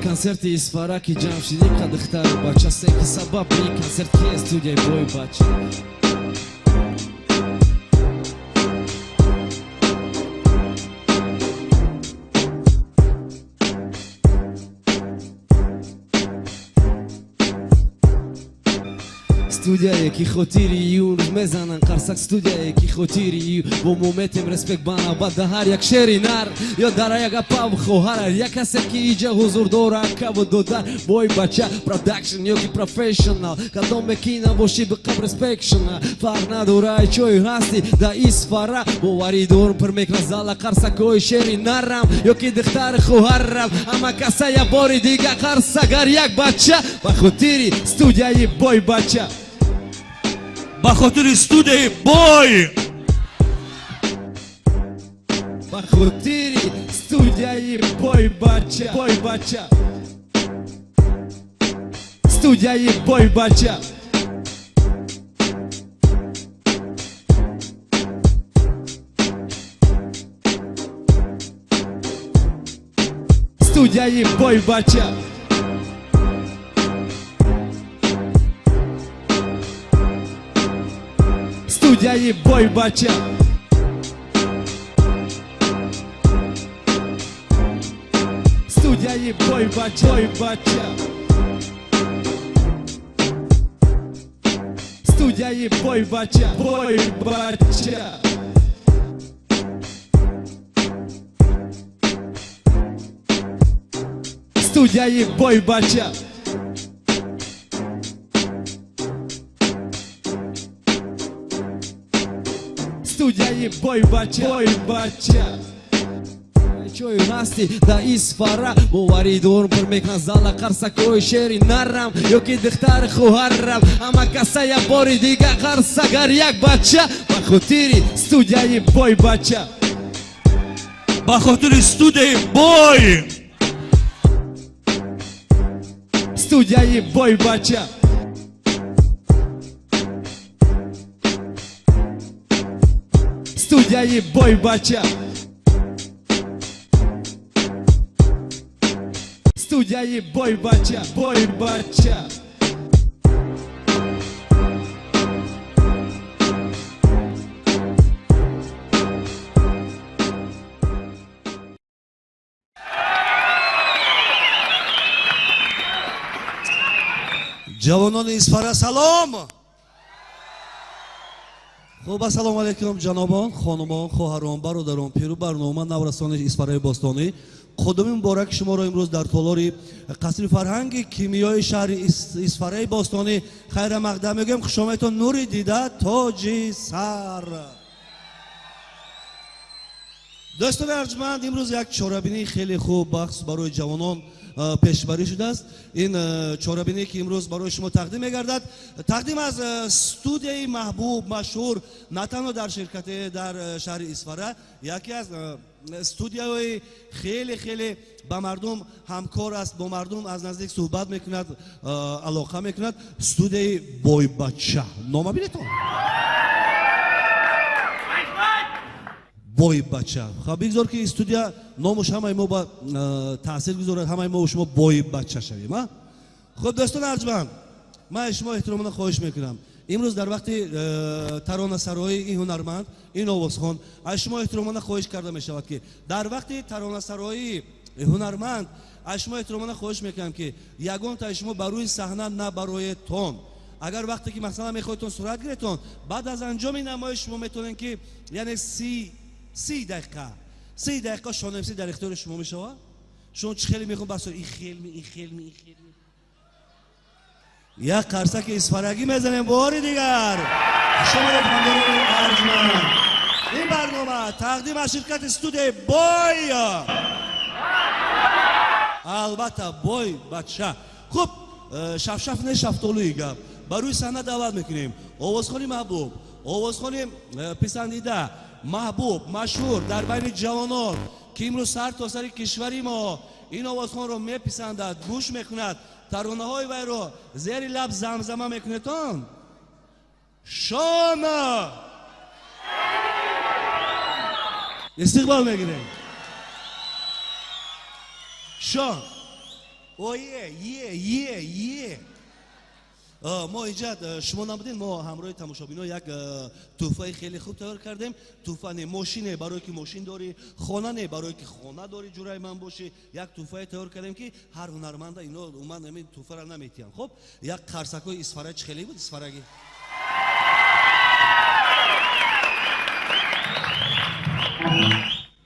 концерти Исфараки Джамшиди Кадыхтар бача Секи сабаб ми концерт ки студияй бой бача студияе ки хотири ю мезанан қарсак студияе ки хотири ю бо мометем респект банаба да ҳар як шери нар ё дар як апав хоҳара як касе ки иҷа ҳузур дора каву додар бой бача продакшн ё ки профешионал кадом ки набоши биқаб респекшнал фарқ надора чой ҳасти да Исфара бовари дорум пир мекна зала қарсакҳои шери нарам ё ки духтари хоҳарам ама каса я бори дига қарсагар як бача ба хотири студияи бой бача ба хотири студияи бой ба хотири студияи бой бача бой бача студияи бой бача студияи бой бача студияи бой бача студияи бой бача бой бача студияи бой бача бой бача студияи бой бача студияи бой бача бой бача чой ҳасти да Исфара бовари дорум пир мекна зала қарсакҳои шери нарам ё ки духтари хоҳарам ама каса я бори дига қарсагар як бача ба хотири студияи бой бача ба хотири студияи бой студияи бой бача студияи бой бача студияи бой бача бой бача ҷавонони Исфара салом. хуб ассалому алайкум ҷанобон хонумон хоҳарон бародарон пиру барнома наврасони Исфараи бостонӣ қудуми муборак шуморо имрӯз дар толори қасри фарҳанги кимиёи шаҳри Исфараи бостонӣ хайра мақдам мегӯем. хушомадтон нури дида тоҷи сар. дӯстони арҷманд имрӯз як чорабинии хеле хуб бахс барои ҷавонон пешбарӣ шудааст. ин чорабине ки имрӯз барои шумо тақдим мегардад тақдим аз студияи маҳбуб машҳур на танҳо дар ширкате дар шаҳри Исфара яке аз студияҳои хеле хеле ба мардум ҳамкор аст бо мардум аз наздик суҳбат мекунад алоқа мекунад студияи бойбача нома бинетон бой бача. хаб бигзор ки студия номуш ҳамаи мо ба таъсир гузорад ҳамаи мо шумо бой бача шавем. хуб дӯстони арҷманд ман шумо эҳтиромона хоҳиш мекунам имрӯз дар вақти таронасароии ин ҳунарманд ин овозхон аз шумо эҳтиромона хоҳиш карда мешавад ки дар вақти таронасароии ҳунарманд аз шумо эҳтиромона хоҳиш мекунам ки ягон таи шумо ба рӯи саҳна на бароятон агар вақте ки масалан мехоҳедтон сурат гиретон баъд аз анҷоми намоиш шумо метавонед ки яъне 30 дақиқа шонависӣ дар ихтиёри шумо мешавад. шумо чӣ хеле мехоҳед басо ин хелми як қарсаки исфарагӣ мезанем бори дигар. шуморо ҳамдорони арҷманд ин барнома тақдим аз ширкати студияи бой албатта бой бача. хуб шафшаф не шафтолуи гап ба рӯи саҳна даъват мекунем овозхони маҳбуб овозхони писандида маҳбуб машҳур дар байни ҷавонон ки имрӯз сар то сари кишвари мо ин овозхонро меписандад гӯш мекунад таронаҳои вайро зери лаб замзама мекунедтон шон истиқбол мегирем. шон ما اینجا شما نبودین، ما همراه تماشابینا یک تحفه خیلی خوب تیار کردیم. تحفه نه ماشینه برای که ماشین داری، خانه نه برای که خانه داری جورای من باشه. یک تحفه تیار کردیم که هر هنرمند اینا اومد همین تحفه را نمیتیان. خب یک قرصکای اسفرج خیلی بود اسفرگی.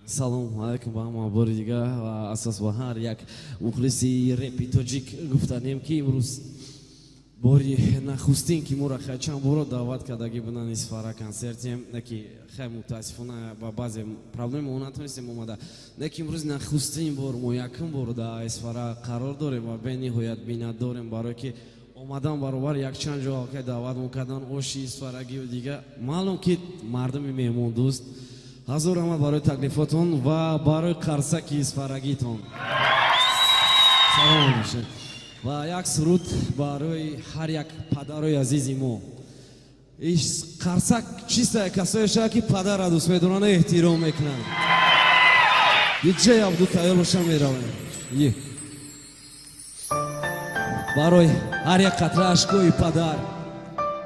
салом алайкум ба ҳама бори дига ва асос ба ҳар як мухлиси репи тоҷик гуфтанем ки имрӯз бори нахустин ки моро хай чанд боро даъват кардаги бинан исфара консертем неки хай мутаассифона ба баъзе проблема натонистем омада неки имрӯз нахустин бор мо якум бор да исфара қарор дорем ва бениҳоят миннат дорем барое ки омадан баробар якчанд ҷо ки даъват мекардан оши исфарагию дига маълум ки мардуми меҳмондӯст ҳазор раҳмат барои таклифотон ва барои қарсаки исфарагитон салом бошед ва як суруд барои ҳар як падарои азизи мо. қарсак чиста касое шава ки падара дӯст медоранд эҳтиром мекунанд. диҷей абду тайёр боша меравем барои ҳар як қатра ашкои падар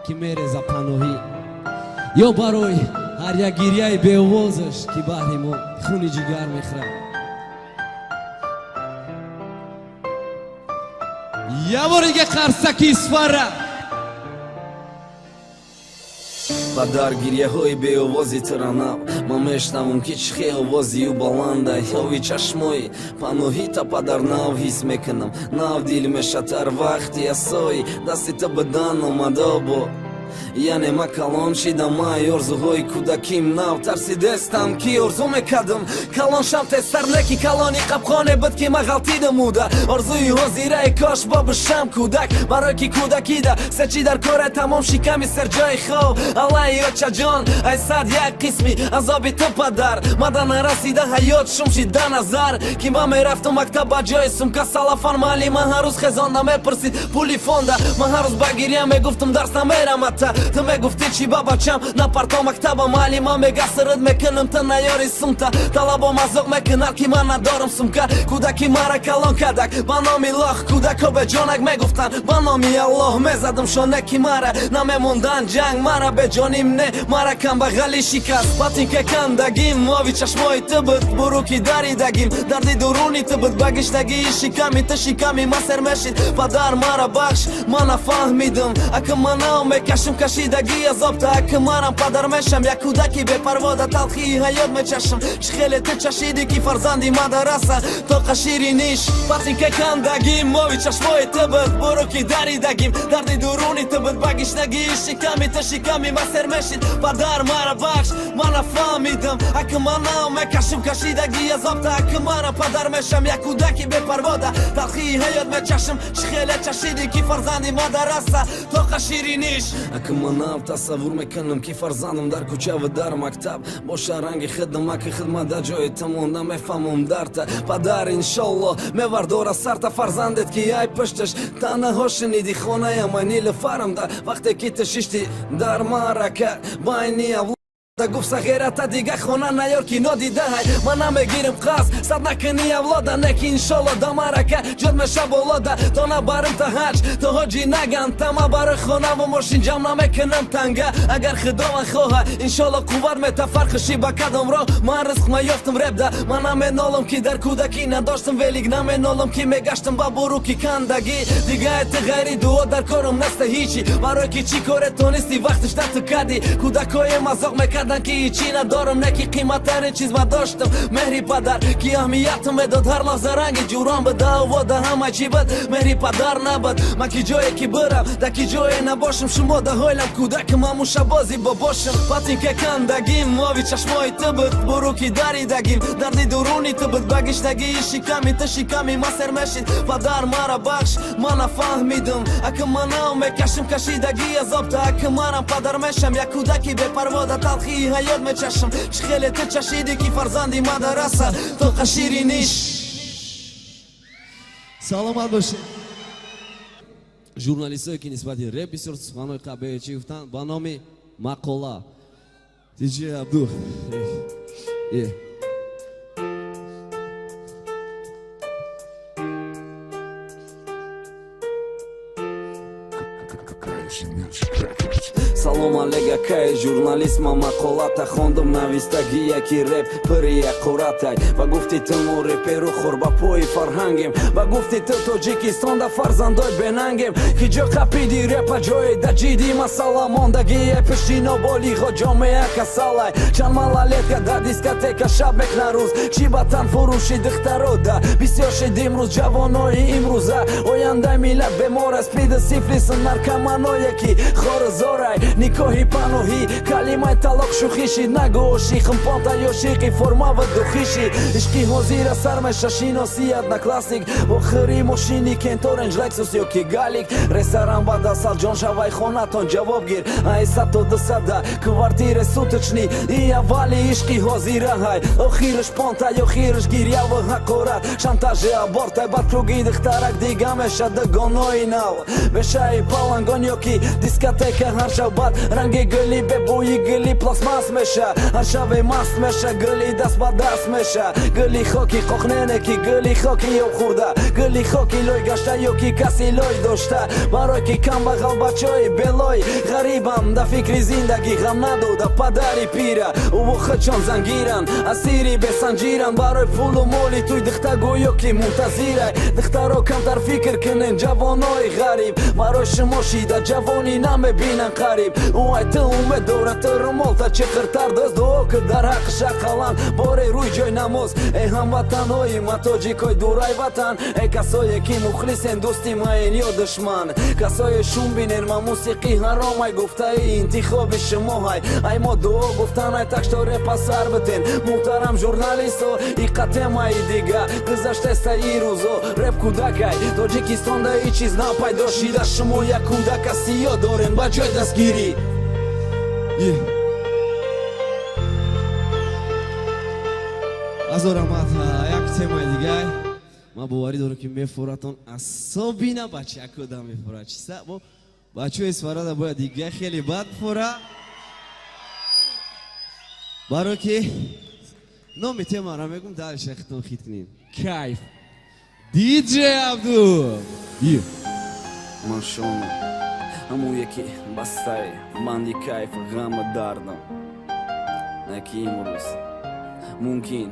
ки мереза паноҳӣ ё барои ҳар як гирьяи беовозаш ки баҳри мо хуни ҷигар мехӯрад. я борига қарсаки исфара падар гирьяҳои беовози таранав ман мешнавам ки чӣ хел овозию баланда ёви чашмои паноҳита падар нав ҳис мекунам нав дил мешатар вақти асои дасти та бадан омада бо яъне ма калон шидам ай орзуҳои кӯдаким нав тарсидестам ки орзу мекардам калон шам тезтар неки калони қабхоне буд ки ма ғалтидам уда орзуи ҳозираи кош бобушам кӯдак барое ки кӯдакида сечи дар коре тамом шиками серҷои хов аллаи ёчаҷон ай сад як қисми азоби ту падар мада нарасида ҳаёт шум шида назар ки ман мерафтум мактаб ба ҷои сумка салафан маълима ҳар рӯз хезонда мепурсид пули фонда ман ҳар рӯз ба гирья мегуфтум дарс намерамата ту мегуфти чӣ ба бачам на парто мактаба маълима мега сирид мекунам ту наёри сумта талабо мазоқ мекунад ки ман надорам сумка кӯдаки мара калон кадак ба номи лох кӯдако беҷонак мегуфтанд ба номи аллоҳ мезадам шоне ки мара намемондан ҷанг мара беҷоним не мара камбағали шикаст вақте ки кандагим ови чашмои ту буд бурӯ ки даридагим дарди дуруни ту буд ба гиштагии шиками ту шиками ма сер мешид падар мара бахш ман нафаҳмидам ака ман нав мекашим кашидаги азобта ака манам падар мешам як кӯдаки бепарвода талхии ҳаёт мечашам чӣ хеле ту чашиди ки фарзанди мадараса тоқа шириниш вақте ки кандагим ови чашмои ту буд бурӯ ки даридагим дарди дуруни ту буд ба гиштагии шиками ту шиками ма сер мешид падар мара бахш ман нафаҳмидам ака ман нав мекашим кашидаги азобта ака манам падар мешам як кӯдаки бепарвода талхии ҳаёт мечашам чӣ хеле чашиди ки фарзанди мадараса тоқа шириниш ака манам тасаввур мекунам ки фарзандам дар кӯча ва дар мактаб боша ранги хидмаки хидмат дар ҷои тамонда мефаҳмам дарта падар иншолло мевардора сарта фарзандет ки ай пушташ танаҳо шиниди хонаям ай нилуфарамда вақте ки ту шишти дар марака байни гуфт сағирата дига хона наёр кино дидаҳай ман намегирам қаз сад накуни авлода неки иншолло да марака ҷод меша болода то набарам та ҳаҷ то ҳоҷи нагам тама барои хонаву мошин ҷамъ намекунам танга агар худован хоҳа иншолло қувват мета фарқиши ба кадом роҳ ман ризқ маёфтам ребда ман наменолам ки дар кӯдакӣ надоштам велик наменолам ки мегаштам ба бурӯ ки кандагӣ дига эти ғайри дуо дар корам неста ҳичи барое ки чӣ коре тонисти вақтишда ту кади кӯдакое мазоқ мекард ки чӣ надорам неки қиматтарин чиз ма доштам меҳри падар ки аҳамиятам медод ҳар лаҳза ранги ҷурон буда овода ҳама чӣ буд меҳри падар набуд ман ки ҷое ки бирам да ки ҷое набошам шумо да ҳойлам кӯдакам мамушабози бобошам вақте ки кандагим ови чашмои ту буд бурӯ ки даридагим дарди дуруни ту буд ба гиштагии шиками ту шиками ма сер мешид падар мара бахш ман нафаҳмидам ака ман нав мекашим кашидаги азобта ака манам падар мешам як кӯдаки бепарвода талхи ҳаёт мечашам чӣ хеле ту чашиди ки фарзанди мадараса тоқа шириниш. саломат бошед. журналистое ки нисбати реп бисёр суханҳои қабеҳ чӣ гуфтанд ба номи мақола диҷей абду салом алега кай журналист ма мақолата хондум навистаги яки реп пирия қуратай ва гуфти ту мо реперу хур ба пои фарҳангем ва гуфти ту тоҷикистонда фарзандои бенангем ки ҷо қапиди репа ҷое да ҷиди масъала мондагие пешиноболиғо ҷомеа касалай чанд малолетка да дискотека шаб мекна рӯз чӣ батан фурӯши духтаро да бисёр шид имрӯз ҷавонои имрӯза ояндаи миллат бемор аст пида сифлис наркоманое ки хоризорай никоҳи паноҳӣ калимаи талоқ шухиши нагӯ ошиқм понта ё шиқи формава духиши ишқи ҳозира сар меша шиносият на классик охири мошини кенторенҷ лексус ё ки галик ресторан бада салҷон шавай хонатон ҷавоб гир айсато дусада квартире суточни и аввали ишқи ҳозира ҳай охираш понта ё хираш гиряву ҳақорат шантажи абортай бадкруги духтарак дига меша дагонои нав мешаи палангон ё ки дискотека ҳар шав бад ранги гӯли бебӯи гӯли пластмас меша ҳар шаве маст меша гӯли даст ба даст меша гӯли хоки қоқнене ки гӯли хоки ёб хӯрда гӯли хоки лой гашта ё ки каси лой дошта барои ки камбағал бачаи белой ғарибам да фикри зиндагӣ ғам надода падари пира увохачон зангиран асири бесанҷиран барои пулу моли туй духта гӯё ки мунтазирай духтаро камтар фикр кунен ҷавонои ғариб барои шумо шида ҷавонӣ намебинан қариб уай ту умед дора ту румолта чиқиртар дост дуо ки дар ҳаққи шақалан боре рӯи ҷой намоз э ҳамватанои ма тоҷикои дурай ватан э касое ки мухлисен дӯсти маен ё душман касое шум бинен ма мусиқӣ ҳаромай гуфтаи интихоби шумоҳай ай мо дуо гуфтанай так што репа сар битен муҳтарам журналисто иқатемаи дига гузаштеста и рӯзо реп кӯдакай тоҷикистонда ҳеҷ чиз напайдо шида шумо як кӯдака сиё дорен ба ҷои дастгирӣ азорамат як темаи дигай ман боварӣ дорам ки мефуратон асобина бачакода мефура чиса бо бачаои сварада бояд дигай хеле бад фура барое ки номи темаро мегум дали шайхтон хит кунем кайф диҷей абду ман шону ҳамое ки бастаи банди кайф ғама дардам наки имрӯз мумкин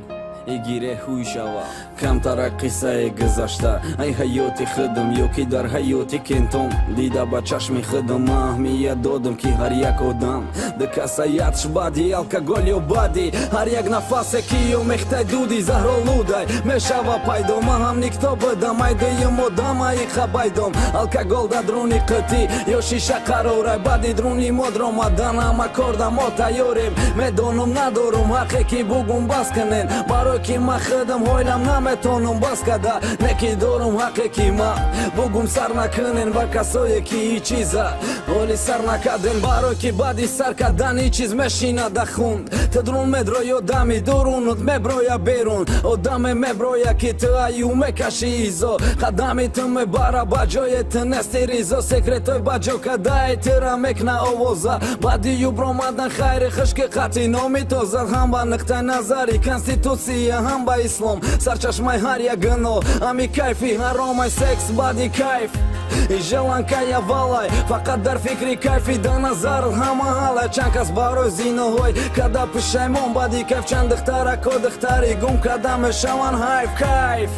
игире ҳуй шава камтара қиссае гузашта ай ҳаёти худам ё ки дар ҳаёти кентон дида ба чашми худам аҳмият додам ки ҳар як одам дикасаятш бади алкоголь ё бади ҳар як нафасе ки ё мехтай дуди заҳролудай мешава пайдо ма ҳам никто будам айдиюм одамаи хабайдом алкогол да друни қитӣ ё шиша қарорай бади друни модро маданама корда мо тайёрем медонам надорум ҳаққе ки бугум бас кунен барои ки ма худам ҳойлам наметонам бас када неки дорум ҳаққе ки ма бугум сар накунен ба касое ки ҳеҷ чиза ҳоли сар накардем барои ки баъди сар кардан ҳеҷ чиз мешинада хун тидрун медроё дами дурунут меброя берун одаме меброя ки ту аю мекаши изо қадами ту мебара ба ҷое ту нести ризо секретой ба ҷо кадаи тира мекна овоза баъди юбромадан хайри хушки қатъи номи тоза ҳам ба нуқтаи назари конститутсия ҳам ба ислом сарчашмаи ҳар як гуноҳ ҳами кайфи ҳаромай секс баъди кайф желанкай аввалай фақат дар фикри кайфи да назар ҳама ҳалай чанд кас барои зиноҳой када пушаймон баъди кайф чанд духтарако духтари гум када мешаван ҳайф кайф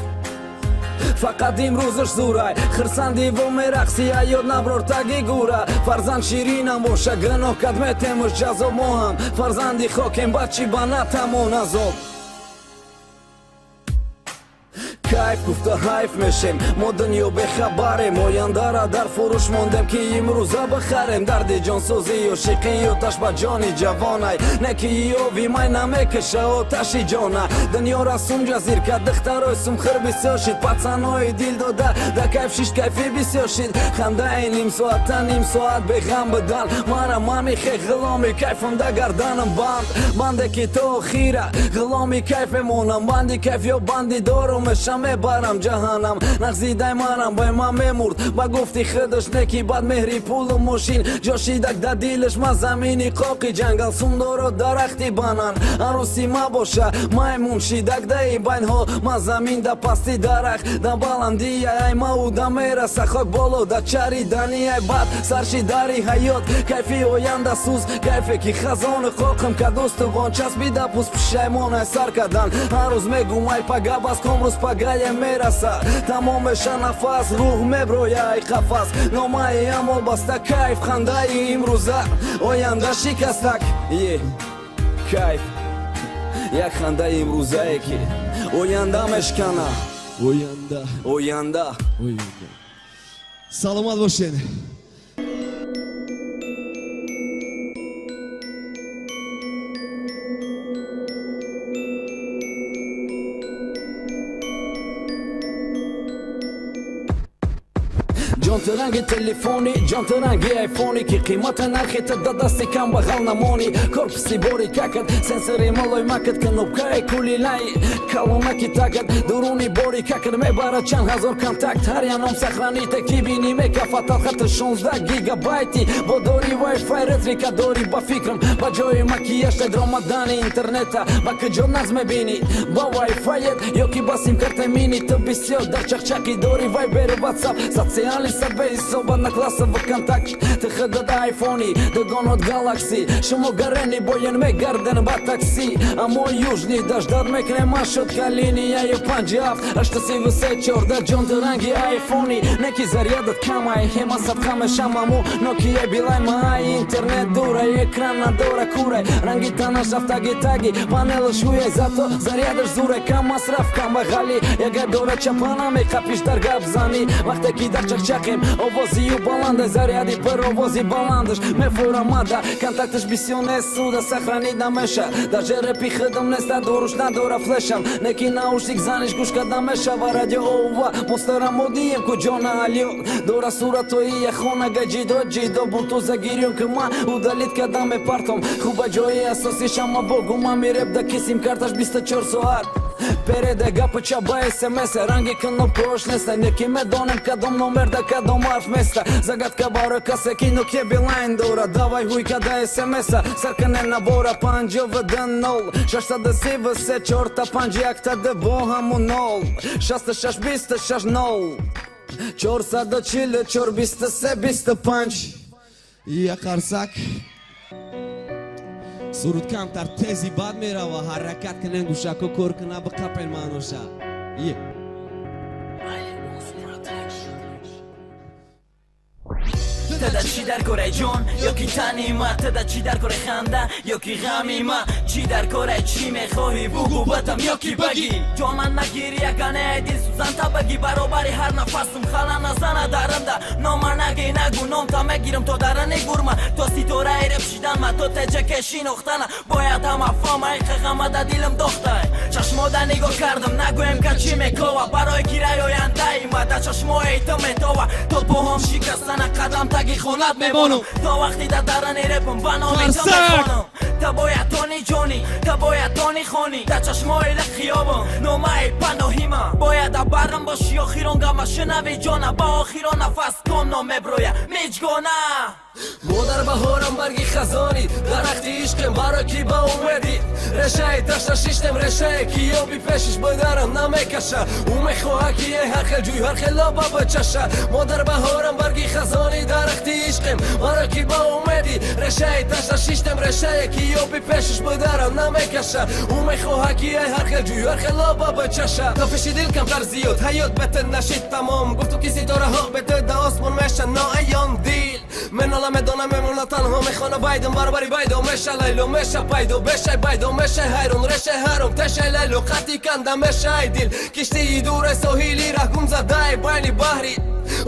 фақат имрӯзаш зурай хирсандиву мерақси аёд наброртаги гура фарзанд ширинам боша гуноҳ кад метемуш ҷазоб мо ҳам фарзанди хокем бачи ба натамон азоб кайф гуфта ҳайф мешем мо дунё бехабарем ояндара дар фурӯш мондем ки имрӯза бихарем дарди ҷонсӯзӣ ошиқӣ оташ ба ҷони ҷавонай не ки ёви май намекаша оташи ҷона дунёра сум ҷазир кад духтарои сумхир бисёр шид пацанои дил дода да кайф шиш кайфӣ бисёр шид хандаи ним соата ним соат беғам будан мара мамихе ғуломи кайфам да гарданам банде ки то охира ғуломи кайф мемонам банди кайф ё банди дору мешам мебарам ҷаҳанам нағзидай манам бай ман мемурд ба гуфти хидаш неки бад меҳри пулу мошин ҷошидак да дилаш ма замини қоқи ҷангал сундоро дарахти банан аруси ма боша маймун шидак даи байнҳо ма замин да пасти дарахт да баландия ай мау да мераса хок боло да чаридани ай бад сарши дари ҳаёт кайфи оянда суз кайфе ки хазони қоқим ка дӯстувон часпида пус пишаймонай сар кардан ҳар рӯз мегум ай пага бас комрӯз пагае мераса тамом меша нафас рӯҳ меброя ай қафас номаи амол баста кайф хандаи имрӯза оянда шикастак кайф як хандаи имрӯзае ки оянда мешкана оянда саломат бошед. ҷонтиранги телефони ҷонтиранги айфони ки қимати нархита да дасти камбағал намони корпуси бори какат сенсори малой макат кнопкаи кулилай калонаки такат дуруни бори какат мебарад чанд ҳазор контакт ҳар яном сахраните ки бини мекафатал хати 16 гигабайти бо дори вайфай ретрика дори ба фикрам ба ҷои макияшта дромадани интернета ба куҷо нағз мебини ба вайфает ё ки ба симкарта мини ту бисёр дар чақчақи дори вайбери ватсап социали беҳисоба на класса в контакт ты хадада айфони догонот галакси шумо гарени боен мегарден ба такси амо южни даждар мекрема шутка линияи 57-834 ҷонтиранги айфони неки зарядат камай ҳема сабхамешам амо нокия билай маай интернет дурай экран надора курай ранги танаш рафтаги таги панелаш ҳуяй зато зарядаш зурай кам масраф камбағали яга дора чапанаме қапиш дар гап зани вақте ки дар чақчақем овозию баланда заряди паровози баландаш мефурамада контакташ бисёр нест суда сахранид намеша даже репи хидм неста доруш надора флешам неки наушник заниш гӯш карда мешава радио ова мустара модием куҷона алё дора суратои яхонага ҷидо ҷидо буту загирён ки ма удалит карда мепартом хуба ҷои асоси шама богума миреб да ки симкарташ 24 соат переда гапа чаба смс ранги кнопкош неста неки медонем кадом номер да кадом ҳарф места загадка бара касе ки нокия билайн дора давай ҳуй када смс-а саркане набора 510 634 бо ҳамун 0 66 26 0 444 23 25 я қарсак суруд камтар тези бад мерава ҳаракат кунен гӯшако кор куна ба қапен маъноша teda چی در کره جون یا کی تنی ما teda چی در کره خنده یا کی غمی ما چی در کره چی میخواهی بگو باتم یا کی بگی تو من نگیری یگانه دل سوزن تا بگی برابری هر نفسم خلا نزنه درنده نام نگی نگو نام تا میگیرم تو درنه گرما تو ستاره ایرب شیدن ما تو تجه کشی نختنه باید هم افام ای خغمه دا دیلم دخته چشماده نگاه کردم نگویم که چی میکوه برای گیره آینده ای ما دا چشمای تو میتوه تو با هم شکستنه قدم تگی خونت میبانم تا وقتی دا درنه رپم بنامی تو میخوانم تا باید تانی جانی تا باید تانی خانی دا چشمای لخیابم نومه پناهی ما باید دا برم باشی آخیران گمه شنوی جانه با آخیران نفس کن نمیبرویه میجگانه модар баҳорам барги хазони дарахти ишқем баро ки ба умеди решаи ташташиштем решае ки ёби пешиш бодарам намекаша ӯ мехоҳа ки е ҳархел ҷӯй ҳархел лоба бачаша модар баҳорам барги хазони дарахти ишқем баро ки ба умеди решаи ташташиштем решае ки ёби пешиш бодарам намекаша ӯ мехоҳа ки е ҳархел ҷӯй ҳархел лоба бачаша тофиши дил камтар зиёд ҳаёт бетен нашид тамом гуфту ки ситораҳо бете да осмон меша ноаён дил мен ола медонам мемона танҳо мехона байдам барбари байдо меша лайло меша пайдо бешай байдо мешай ҳайрон решай ҳаром тешай лайло қати канда мешай дил киштии дуре соҳили раҳгум задаи байни баҳри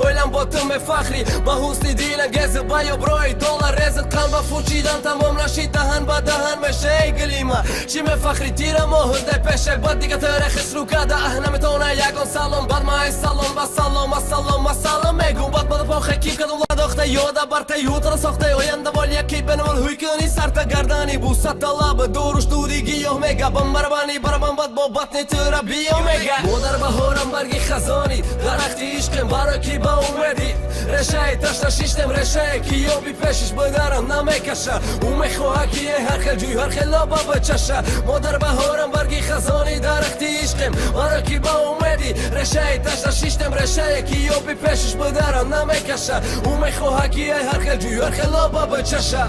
ойлам бо ту мефахри ба ҳусни дилангеза ба ёброи доллар резат қалба фучидан тамом нашид даҳан ба даҳан мешаи гилима чӣ мефахри тира моҳудай пешак бад дига тӯре хисру када аҳ наметавона ягон салом бад маи салом ба салом ассалом ассалом мегум бад бада похе ки кадом ладохта ёда бартай ҳутра сохтай оянда бол яки бенамон ҳуй куни сарта гардани бусата лаба дуруш дури гиёҳ мега бамбарабани барабан бад бо батни тӯра биё мега модар баҳорам барги хазони дарахти ишқем барои ки ба умеди решаи ташта шиштем решае ки ёби пешиш бодарам намекаша ӯ мехоҳад ки е ҳархел ҷӯй ҳархел лоба бачаша мо дар баҳорам барги хазони дарахти ишқем барои ки ба умеди решаи ташта шиштем решае ки ёби пешиш бодарам намекаша ӯ мехоҳад ки е ҳархел ҷӯй ҳархел лоба бачаша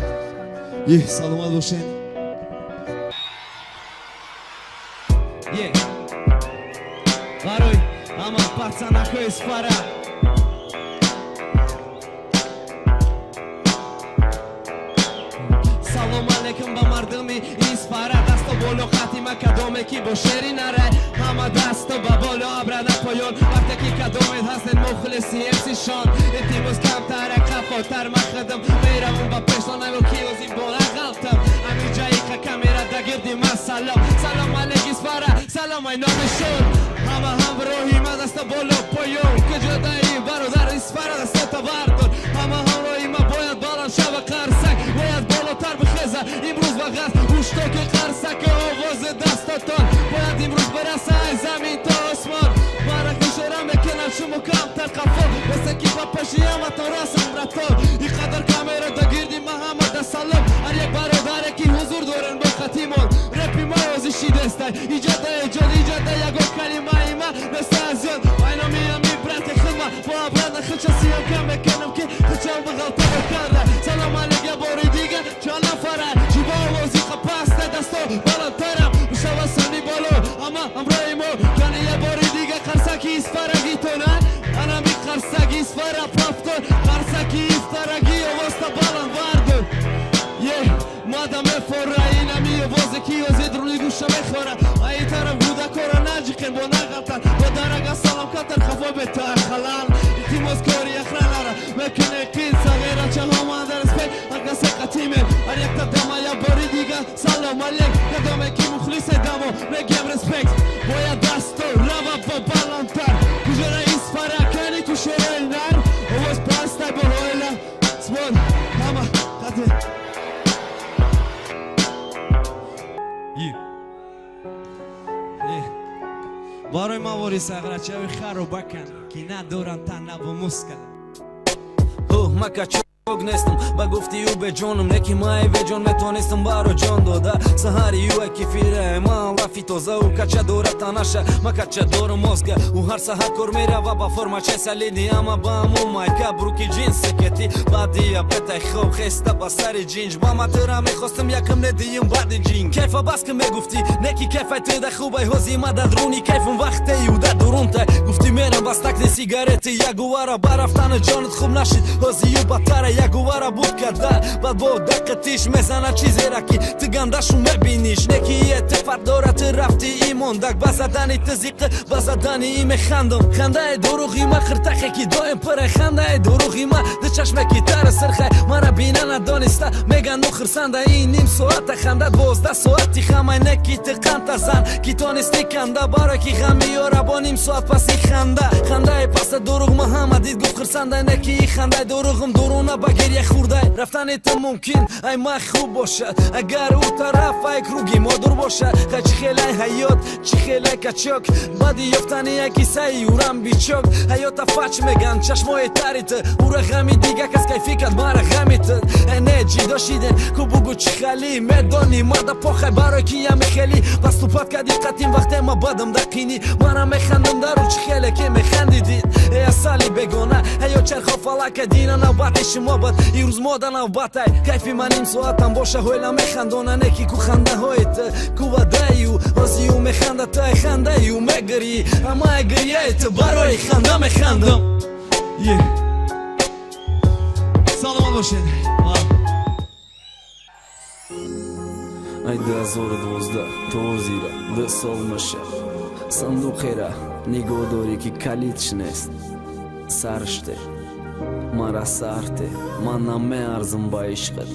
саломат бошед. барои ҳама пацанакои Сфара салом алейкум ба мардуми Сфара дасто боло хатима кадоме ки бо шери нарай ҳама дасто ба боло абрана поён вақте ки кадомет ҳастед мухлиси эфсишон илтимос камтара қафотар махадам меравам ба пешонам ки ози бола ғалтам ҳамин ҷаи ка камера дагирди ман салом алейкум Сфара салом ай номишон ҳама ҳамроҳи ман даста боло поён куҷодаи бародар Сфара дастата бардор ҳама ҳамроҳи ман бояд баланд шава қарсак бояд болотар бихеза имрӯз ба ғаз уштоки қарсаки овози дастотон бояд имрӯз бараса ай замин то осмон мара кушера мекунад шумо камтар қафо бесе ки ба пеши ҳаматон расам братон ин қадар камера дагирди ман ҳамада салом ҳар як бародаре ки ҳузур дорен бо хатимон репи ма озиши дестай иҷода эҷод иҷода ягон калимаи ма места аз ёд айномиями брати хилма бо абрана хичасиям кам мекунам ки хичам биғалта бокарда салом алейка бори дига чанд нафара ҷиба овози қапаста дасто баландтарам мишава сани боло ама ҳамроҳи мо кани я бори дига қарсаки Сфараги тона анами қарсаки Сфара пафтор қарсаки Сфараги овоста баланд бардор мада мефора инами овозе ки озед руи гӯша мехора аи тараф гудакора наҷиқем бо нағалтан бо дарага салом катар хафо бетар халал илтимос кори ахранара мекуне қин сағира чаҳоманда респект ҳаркасе қатиме ҳар якта дама я бори дига салом алейк кадоме ки мухлисе дамо мегем респект бояд дасто рава бо баландтар куҷора Сфара кани ту шорои нар овоз пастай бо ҳойла смон ҳама қаде барои мавориса аграчави харобакан ки надоранд танаву мускал макачог нестам ба гуфти ӯ беҷонам леки май беҷон метонистам баро ҷон дода саҳари ӯ кифира ман лафи тоза ӯ кача дора танаша ма кача дорам мозга ӯ ҳар саҳар кор мерава ба формача салиди ама ба ҳамон майка бруки ҷинси кети баъдия бетай хоб хеста ба сари ҷинҷ ба матыра мехостам якам недиюм баъди ҷин кайфа бас ки мегуфти неки кайфай туда хубай ҳози ма дадруни кайфум вақте юда дурунтай гуфти мерам бас такни сигарети ягувара барафтана ҷонат хуб нашид ҳози ю баттара ягувара буд карда баъд бо даққатиш мезана чизера ки ты гандашу мебиниш неки етифарқ дора ты рафти и мондак ба задани ты зиқы ба задани и механдам хандаи дуруғи ма хиртахе ки доим пыре хандаи дуруғи ма ду чашме ки тара сирхай мара бина надониста меган ну хирсанда и ним соата хандад 12 соати хамай неки ты қанта зан ки тонисти канда барои ки ғами ёра бо ним соат паси ханда хандаи паста дуруғ ма ҳама дид гуфт хирсанда неки и хандаи дуруғм дуруна ба гирья хурдай рафтани ту мумкин ай ма хуб бошад агар ӯ тараф ай круги модур бошад ха чӣ хелай ҳаёт чӣ хелай качок баъди ёфтани як кисаи урам бичок ҳаёта фач меган чашмои тари ты ура ғами дига кас кайфи кад мара ғами ты не ҷидо шидем ку бугу чӣ хали медони мада похай барои ки я мехели пас ту пат кади қатим вақте ма бадам дақини мана механдам дару чӣ хеле ки механдидид э асали бегона ҳаёт чархо фалака дина навбати шумо бад имрӯз мода навбатай кайфи ман ним соатам боша ҳойла механдона неки ку хандаҳои ты ку вадаи ӯ ҳози ӯ механда тай хандаи ӯ мегирӣ ҳамаи гирьяи ты барои ханда механдам саломат бошед ай 2012 тозира 2 сол маша сандуқера нигоҳ дорӣ ки калидш нест сарште мара сарте ман намеарзам ба ишқат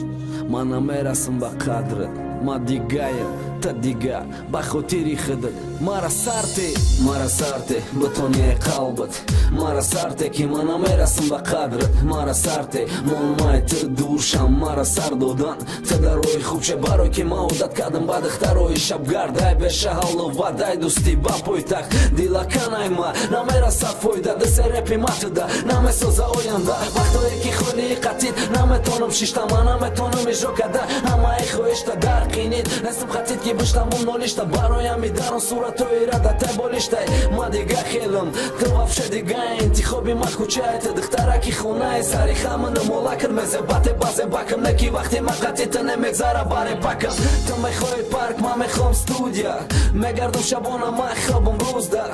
ман намерасам ба қадрат ма дигаем та дигар ба хотири худат мара сарте ба тони қалбат мара сарте ки ман намерасам ба қадрат мара сарте молмай ту душам мара сар додан та дар роҳи хубче барои ки ман одат кардам ба духтарои шабгард ай бешаҳалло вадай дӯстӣ ба пойтахт дилаканай ма намерасад фоида дасте репи матуда намесоза оянда вақтое ки холии қатид наметонам шиштама наметонам иҷро карда ҳамаи хоҳишта дар қинид нестам қатид ки биштам бум нолишта бароям идарон суратои радате болиштай ма дига хелам ту вообще дига интихоби ма кучае ту духтараки хунае сари хамана молакр мезебате базебакам неки вақти ма қатита немегзара баре пакам ту мехоҳи парк ма мехоҳам студия мегардам шабона ма хобам рӯзда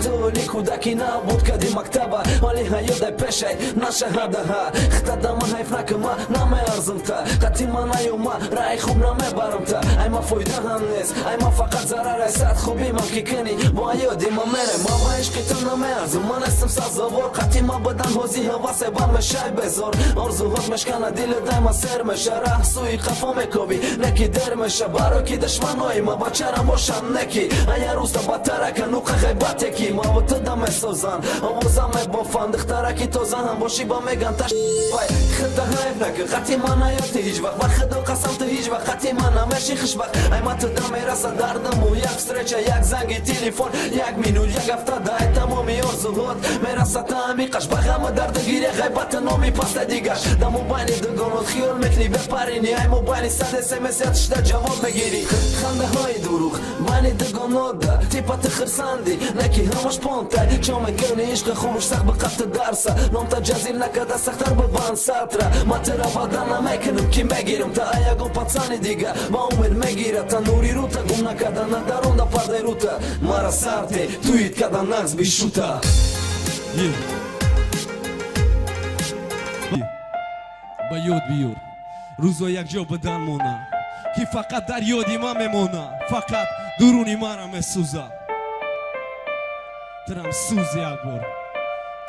ту оли кӯдаки набуд кади мактаба оли ҳаёдай пешай нашаҳадаҳа хтадама ҳайф накама намеарзамта қати ма наёма раи хуб намебарамта ай ма фоида ҳам нест ай ма фақат зарарай сад хубимам ки кани бо ҳаёди ма мере ма ба ишқи ту намеарзам ма нестам сазовор қати ма бадан ҳози ҳавасе ба мешай безор орзуҳот мешкана дили дайма сер меша раҳ сӯи қафо мекоби неки дер меша барои ки душманои ма бачарам бошанд неки ая рӯзда баттарака нуқа ғайбате ки ма ва ту да месозанд овоза мебофанд духтараки тоза ҳам бошӣ ба меган таш вай худда ҳайф накун қати ма наёти ҳеҷ вақт ба худо қасам ту ҳеҷ вақт қати ма намеши хушбахт ай ма ту да мераса дардаму як встреча як занги телефон як минут як ҳафта да ай тамоми орзуҳот мераса таъмиқаш ба ғаму дарду гиря ғайбати номи паста дигаш да мобайни дугонот хиёл мекунӣ бепарини ай мобайни сад смс ятишда ҷавоб мегирӣ хандаҳои дуруғ байни дугонот да типа ту хурсандӣ неки ҳамаш понтай чо мекунӣ ишқи хубш сахт биқати дарса номта ҷазир накарда сахтар бибанд сатра ма тура ваъда намекунам ки мегирам та ягон пацани дига ба умед мегира та нури рута гум накарда надаронда пардаи рута мара сарте туит када нағз бишута ба ёд биёр рӯзо якҷо бидан мона ки фақат дар ёди ман мемона фақат дуруни манро месӯза турам сӯз як бор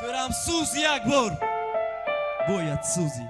турам сӯз як бор бояд сӯзӣ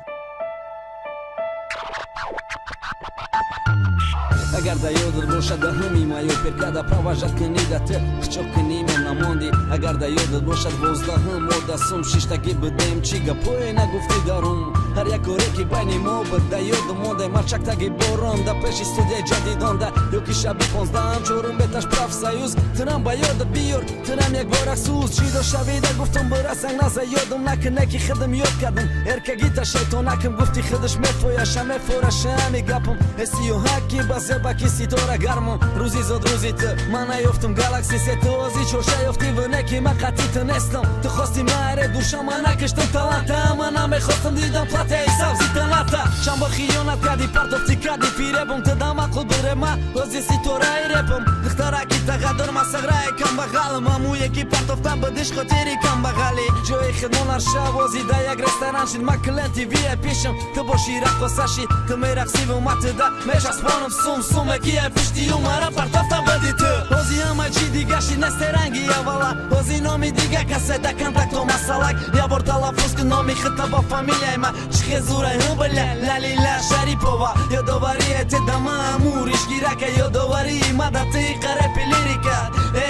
агар да ёдат бошад да ҳами маё перкада проважат книда ты хчоқ книмем намонди агар да ёдат бошад боздаҳам одасум шиштагӣ бидем чӣ гапое нагуфти дарум ҳар як коре ки байни мо буд да ёдум мондай марчактаги борон да пеши студияи ҷадидон да ёки шаби 15 чорум беташ профсоюз тунам ба ёдат биёр тунам як бор афсӯс чӣ до шавида гуфтум бирасанг наза ёдум накун неки худам ёд кардам эркагита шайтонакам гуфти худаш мефояша мефораша ҳами гапам эсию ҳаки базеба ки ситора гармон рӯзи зод рӯзи ту ман наёфтум галакси сету ози чорша ёфти вне ки ман қатӣ ту нестам ту хости маре душа ман накиштам таланта ман намехостам дидам платяи сабзи таланта чамбо хиёнат кардӣ партофти кардӣ фиребам ту да мақул бирема ози ситораи репам духтараки тағадур масағраи камбағалам амуе ки партофтам бидиш хотири камбағалӣ ҷои хидмонар шавози да як ресторан шид ман клиенти виайпишам ту бошӣ раққосаши ту мерақсӣ ва ма ту да мешаспонам сум ки я пишти умара партофтам бади ту ози ҳама чӣ дига шид несте ранги аввала ози номи дига касе да контакто масалак я бор талаффуз кун номи хита ба фамилияи ма чихе зурай ҳубля лалила шарипова ёдоварие те дама амур ишгирака ёдоварии ма да ти қарепи лирика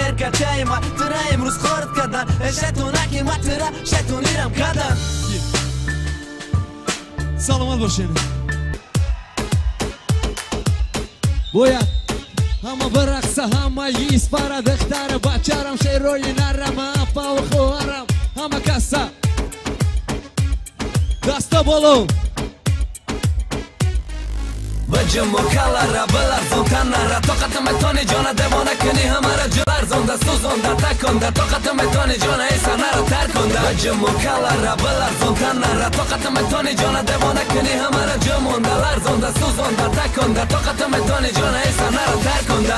эркачаи ма тура имрӯз хорд кардан шайтонаки ма тура шайтонирам кардан саломат бошед бояд ҳама бирақса ҳама испара духтара бачарам шерои нарама апаву хоҳарам ҳама каса даста боло баҷимо калара биларзон танара тоқату метони ҷона девона кунӣ ҳамара ҷуларзонда сӯзонда таконда тоқату метони ҷона эсанара тарконда баҷимо калара биларзон танара тоқату метони ҷона девона кунӣ ҳамара ҷумонда ларзонда сӯзонда таконда тоқату метони ҷона эсанара тарконда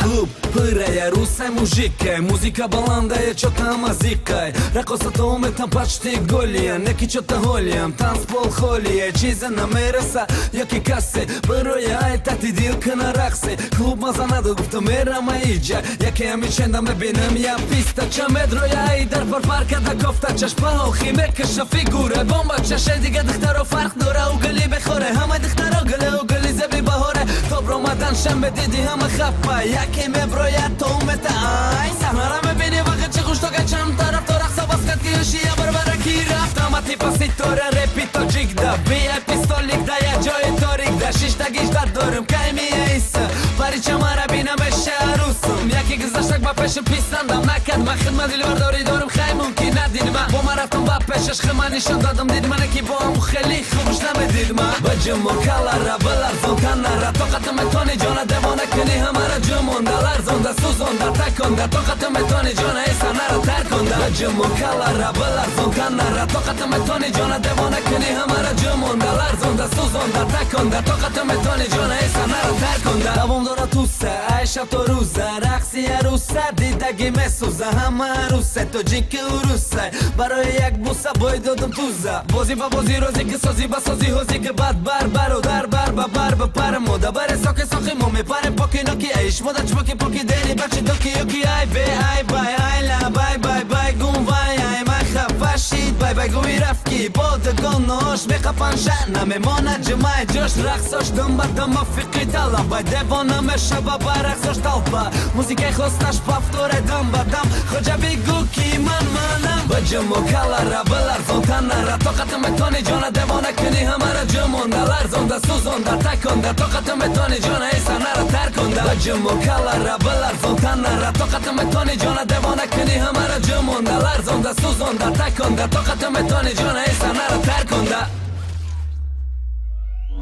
пырая русай мужикай музика баландая чё-то мазикай рақосата уметам почти голия неки чё-то холиям танцпол холия чиза намереса ёки касе броя айтати дилка на рақсе клуб маза надо гуфта мерам аиджа яке амиченда мебинем я писта чамедроя ай дар парпарка да гофта чашпао химекаша фигура бомба чаше дига дихтаро фарқ дора угали бехоре ҳама дихтаро гуле угали зеби баҳоре тоб ромадан шанбе диди ҳама хаппа яке меброя то умета ай саҳнара мебини вақт чӣ хуштога чанд тараф то рақса басқат ки ёшия барбараки рафт ама типа ситора репи тоҷикда бия пистолик да я ҷои торикда шиштагишда дорим каймия иса паричамара бинамеша арусум яке гузаштак ба пеши писандам накад ман хидмат дилбардорӣ дорим хай мумкин надидма бо ман рафтам ба пешаш хима нишон додам дидмане ки бо ҳаму хеле хубш намедидма ба ҷимо калара баларзон танара тоқату метони ҷона девона кунӣ ҳамара ҷумонда ларзонда сӯзонда таконда тоқату метони ҷона эсанара тарконда ба ҷимо калара баларзон танара тоқату метони ҷона девона кунӣ ҳамара ҷумонда ларзонда сӯзонда таконда тоқату метони ҷона эсанара тарконда давом дора туса ай шаб то рӯза рақси аруса дидаги месӯза ҳама аруса тоҷики уруса барои як буса бой додам туза бозӣ ба бозӣ розӣ ки созӣ ба созӣ ҳозӣ ки бад бар бародар бар ба бар ба пар мода баре соки соки мо мепаре поки ноки айш мода чпоки поки дени бачи доки ёки ай бе ай бай ай ла бай бай бай гум вай ай май хафашид бай бай гуми рафки бодагон нош мехапан шана мемонад ҷумай ҷош рақсош дум ба дум афиқи талаб бай девона мешаба ба рақсош талба музикаи хосташ павторе дам ба дам хоҷа бигу ки ман манам ба ҷумо калара баларзон танара тоқату метони ҷона девона кунӣ ҳамара ҷумонда ларзонда сӯзонда таконда тоқату метони ҷона эсанара тарконда ба ҷумо калара баларзон танара тоқату метони ҷона девона кунӣ ҳамара ҷумонда ларзонда сӯзонда таконда тоқату метони ҷона эсанара тарконда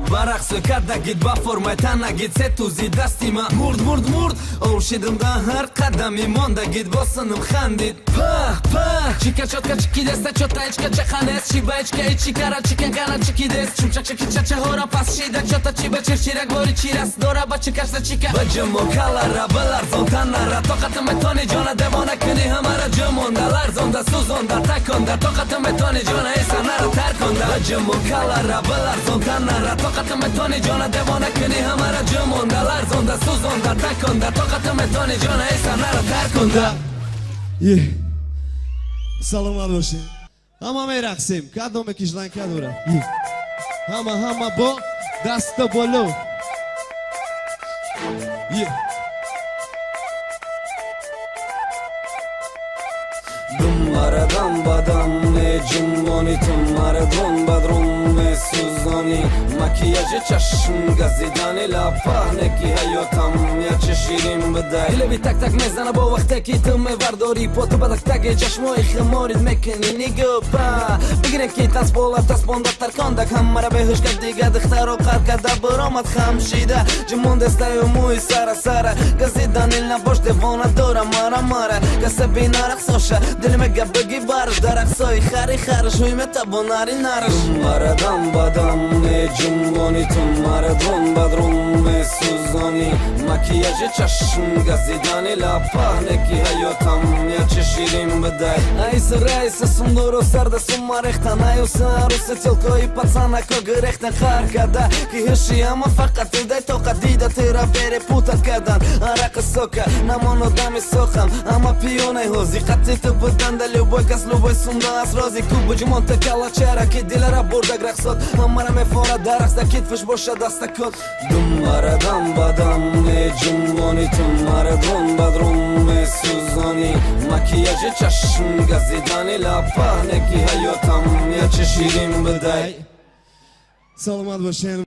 барақсу кардагид ба формай танагид се тузи дастима мурд мурд мурд овшидим да ҳар қадами мондагид бо синим хандид пах пах чика чотка чикидеста чота ичка чаханес чиба ичка ичикара чикенкана чикидес чумчак чики чачаҳора пас шида чота чиба чирчирак бори чирас дора ба чикашта чика ба ҷумо калара баларзон танара тоқату метони ҷона девона кунӣ ҳамара ҷумонда ларзонда сӯзонда таконда тоқату метони ҷона эсанара тарконда ба ҷумо калара баларзон танара тоқату метони ҷона девона кунӣ ҳамара ҷумонда ларзонда сӯзонда таконда тоқату метони ҷона эсанара тарконда саломат бошед ҳама мерақсем кадоме кишлан кадора ҳама бо даста боло думарадам бадам ҷумони тумарадон бадрон месӯзонӣ макияҷи чашм газидани лаб паҳне ки ҳаётам ячи ширин бидай дилеби так так мезана бо вақте ки ту мевардорӣ поту ба тактаги чашмои химорид мекунӣ нигоҳа бигирем ки танцбола таспонда таркондак ҳамара беҳуш кард дига дихтаро қар карда баромад хамшида ҷумондестаю мӯи сара сара газидани набош девона дора мара мара касе бина рақсоша дили мега бигӣ барш дар рақсои хари харш ҳуй метавонари нарш марадам бадам ҷумони ту марадон бадрон месӯзонӣ макияҷи чашм газидани лаб паҳне ки ҳаётам ячи ширин бидай айса раиса сумдоро сарда сума рехтан аюса аруса телкои пацанако гирехтан қар карда ки ҳуши ама фақат идай тоқат дида тира бере путат кардан арақа сока намон одами сохам ама пионаи ҳози қатти ту буданда любой кас любой сумда аз рози кубу ҷумонта калачара ки дилара бурдаг рақсот ҳамара мефора дар рақсда китфиш боша дастакот думарадам бадам ҷумони ту марадон бадрон месӯзонӣ макияҷи чашм газидани лаб паҳне ки ҳаётам ячи ширин бидай саломат бошед